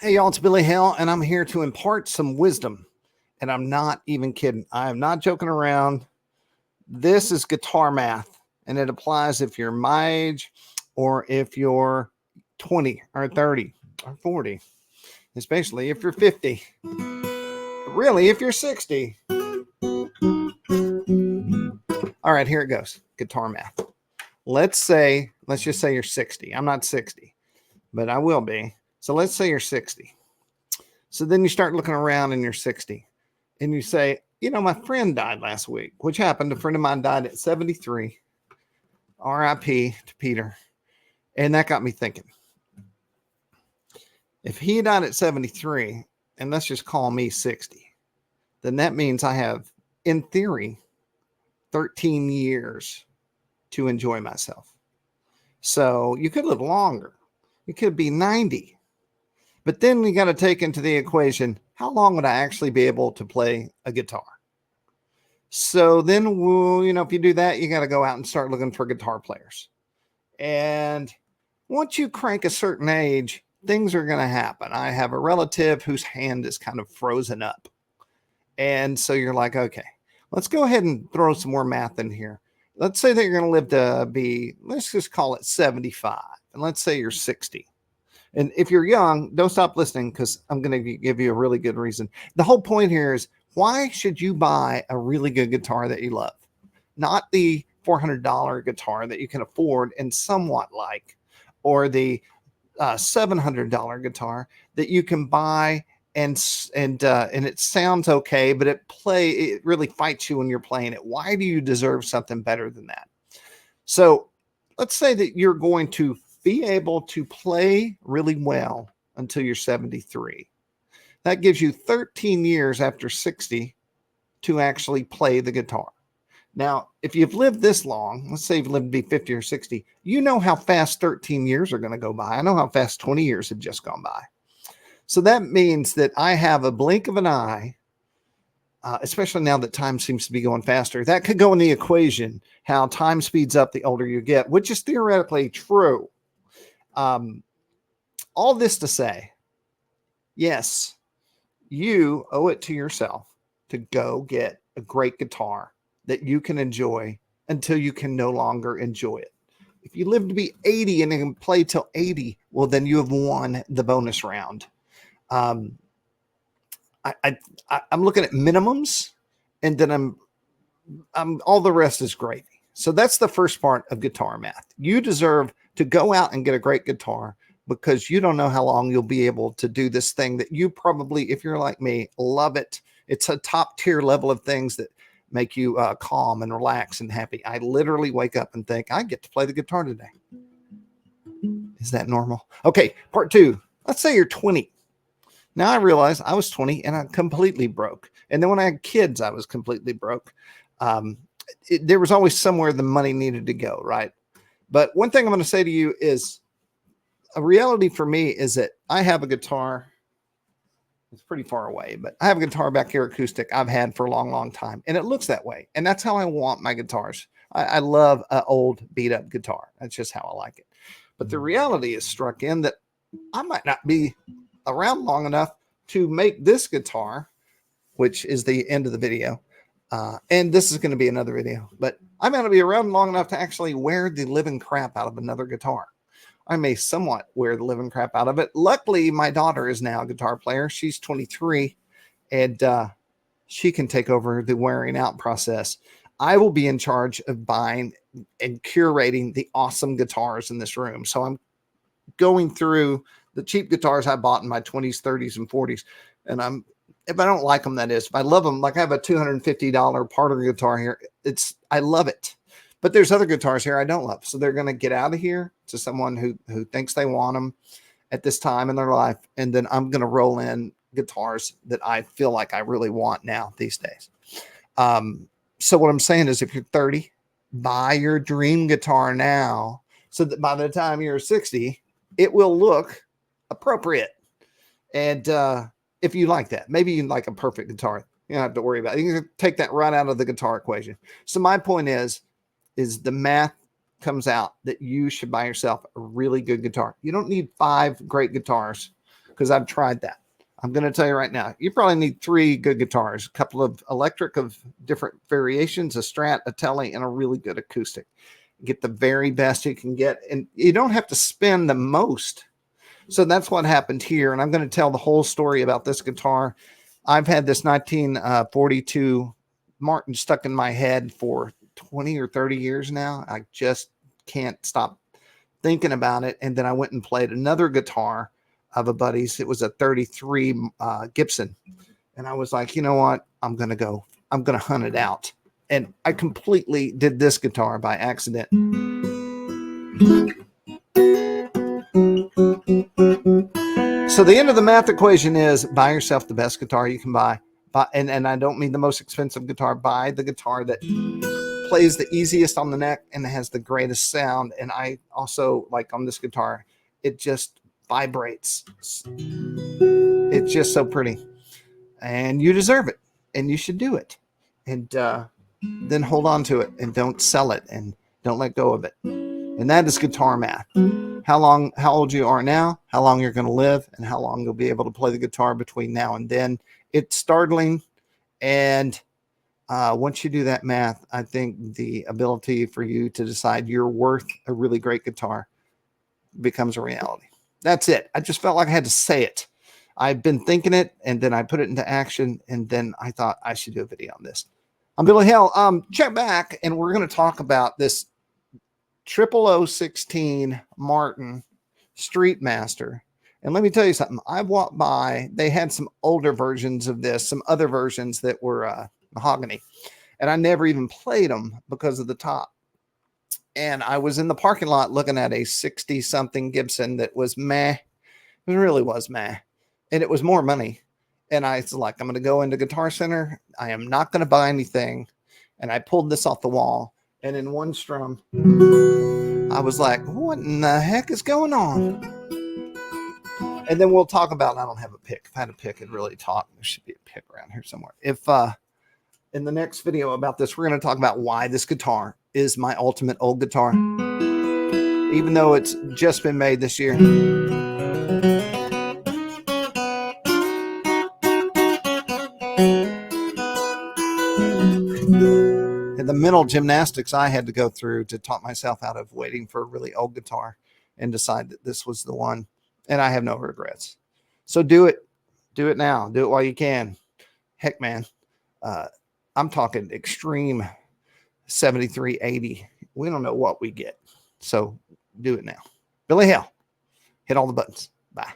Hey, y'all, it's Billy Hale, and I'm here to impart some wisdom. And I'm not even kidding. I am not joking around. This is guitar math, and it applies if you're my age or if you're 20 or 30 or 40, especially if you're 50. Really, if you're 60. All right, here it goes. Guitar math. Let's just say you're 60. I'm not 60, but I will be. So let's say you're 60. So then you start looking around and you're 60 and you say, my friend died last week, which happened. A friend of mine died at 73, RIP to Peter. And that got me thinking. If he died at 73, and let's just call me 60, then that means I have, in theory, 13 years to enjoy myself. So you could live longer. You could be 90. But then we got to take into the equation, how long would I actually be able to play a guitar? So then, if you do that, you got to go out and start looking for guitar players. And once you crank a certain age, things are going to happen. I have a relative whose hand is kind of frozen up. And so you're like, okay, let's go ahead and throw some more math in here. Let's say that you're going to live to be, let's just call it 75. And let's say you're 60. And if you're young, don't stop listening because I'm going to give you a really good reason. The whole point here is, why should you buy a really good guitar that you love? Not the $400 guitar that you can afford and somewhat like, or the $700 guitar that you can buy and it sounds okay, but it really fights you when you're playing it. Why do you deserve something better than that? So let's say that you're going to be able to play really well until you're 73. That gives you 13 years after 60 to actually play the guitar. Now, if you've lived this long, let's say you've lived to be 50 or 60, you know how fast 13 years are going to go by. I know how fast 20 years have just gone by. So that means that I have a blink of an eye, especially now that time seems to be going faster. That could go in the equation, how time speeds up the older you get, which is theoretically true. All this to say, yes, you owe it to yourself to go get a great guitar that you can enjoy until you can no longer enjoy it. If you live to be 80 and can play till 80, well, then you have won the bonus round. I'm looking at minimums, and then I'm all the rest is gravy. So that's the first part of guitar math. You deserve to go out and get a great guitar because you don't know how long you'll be able to do this thing that you probably, if you're like me, love it. It's a top tier level of things that make you calm and relax and happy. I literally wake up and think, I get to play the guitar today. Is that normal? Okay, part two. Let's say you're 20. Now I realize I was 20 and I'm completely broke. And then when I had kids, I was completely broke. There was always somewhere the money needed to go, right? But one thing I'm going to say to you is, a reality for me is that I have a guitar. It's pretty far away, but I have a guitar back here, acoustic, I've had for a long, long time. And it looks that way. And that's how I want my guitars. I love an old beat up guitar. That's just how I like it. But the reality is struck in that I might not be around long enough to make this guitar, which is the end of the video. And this is going to be another video, but I'm going to be around long enough to actually wear the living crap out of another guitar. I may somewhat wear the living crap out of it. Luckily, my daughter is now a guitar player. She's 23, and she can take over the wearing out process. I will be in charge of buying and curating the awesome guitars in this room. So I'm going through the cheap guitars I bought in my 20s, 30s, and 40s. And if I don't like them, that is. If I love them, like I have a $250 Parter guitar here. I love it. But there's other guitars here I don't love. So they're going to get out of here to someone who thinks they want them at this time in their life. And then I'm going to roll in guitars that I feel like I really want now these days. So what I'm saying is, if you're 30, buy your dream guitar now so that by the time you're 60, it will look appropriate. And if you like that, maybe you like a perfect guitar. You don't have to worry about it. You can take that right out of the guitar equation. So my point is the math comes out that you should buy yourself a really good guitar. You don't need 5 great guitars. because I've tried that. I'm going to tell you right now, you probably need 3 good guitars, a couple of electric of different variations, a Strat, a Tele, and a really good acoustic. Get the very best you can get, and you don't have to spend the most. So that's what happened here, and I'm going to tell the whole story about this guitar. I've had this 1942 Martin stuck in my head for 20 or 30 years now. I just can't stop thinking about it. And then I went and played another guitar of a buddy's. It was a 33 Gibson. And I was like, you know what? I'm going to hunt it out. And I completely did this guitar by accident. So the end of the math equation is buy yourself the best guitar you can buy. And I don't mean the most expensive guitar. Buy the guitar that plays the easiest on the neck and has the greatest sound. And I also, like on this guitar, it just vibrates. It's just so pretty. And you deserve it. And you should do it. And then hold on to it and don't sell it and don't let go of it. And that is guitar math. How old you are now, how long you're going to live, and how long you'll be able to play the guitar between now and then. It's startling. And once you do that math, I think the ability for you to decide you're worth a really great guitar becomes a reality. That's it. I just felt like I had to say it. I've been thinking it, and then I put it into action, and then I thought I should do a video on this. I'm Billy Hale. Check back, and we're going to talk about this 00016 Martin Streetmaster. And let me tell you something. I walked by. They had some older versions of this, some other versions that were mahogany. And I never even played them because of the top. And I was in the parking lot looking at a 60-something Gibson that was meh. It really was meh. And it was more money. And I was like, I'm going to go into Guitar Center. I am not going to buy anything. And I pulled this off the wall. And in one strum, I was like, what in the heck is going on? And then we'll talk about, I don't have a pick. If I had a pick, I'd really talk. There should be a pick around here somewhere. If in the next video about this, we're going to talk about why this guitar is my ultimate old guitar, even though it's just been made this year. And the mental gymnastics I had to go through to talk myself out of waiting for a really old guitar and decide that this was the one. And I have no regrets. So do it. Do it now. Do it while you can. Heck, man. I'm talking extreme 7380. We don't know what we get. So do it now. Billy Hale. Hit all the buttons. Bye.